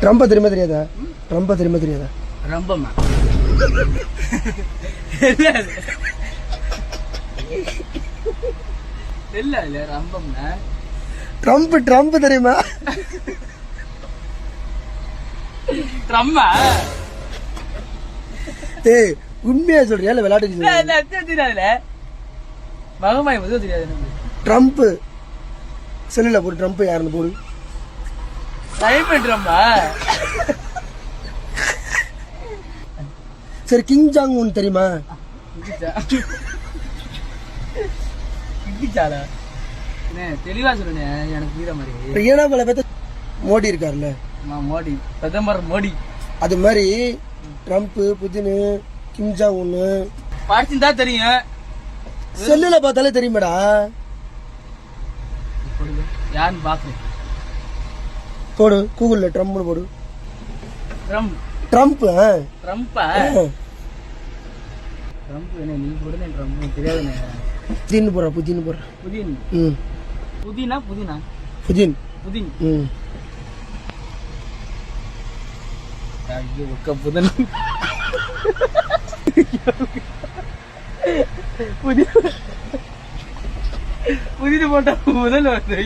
ட்ரம்ப தெரியுமா தெரியாதா? ட்ரம்ப தெரியுமா தெரியாதா? ரம்பமா இல்ல இல்ல ரம்பம்னா ட்ரம்ப் ட்ரம்ப் தெரியுமா? ட்ரம்மா ஏய் உண்மையா சொல்றியா இல்ல விளையாட்டு தெரியாதுல மகமாய் முதல் தெரியாது எனக்கு. ட்ரம்ப் செல்லுல போடு ட்ரம்ப் யாருன்னு போடு. டைம் ட்ரம்மா சரி கிங் ஜாங் உன் தெரியுமா? தெளிவா சொல்லுனே எனக்கு புரியுற மாதிரி. ஏன்னா பல பேத்த மோடி இருக்காருல்ல மோடி பிரதமர் மோடி அது மாதிரி ட்ரம்ப் புதின் கிம் ஜாங் உன்னு படிச்சுதான் தெரியும். செல்லுல பார்த்தாலே தெரியுமாடா. யாருன்னு பாக்குறேன் போடு கூகுள்ல ட்ரம்ப்னு போடு. ட்ரம்ப் ட்ரம்ப் ட்ரம்பா ட்ரம்ப் என்ன நீ போடுனே ட்ரம்ப் தெரியாதுனே. புதின் போடுற புதின் போடுற புதின் ம் புதினா புதினா புதின் புதின் ம் ஐயோ ஒக்க புதன் புதின போட்டா முதல்ல வந்து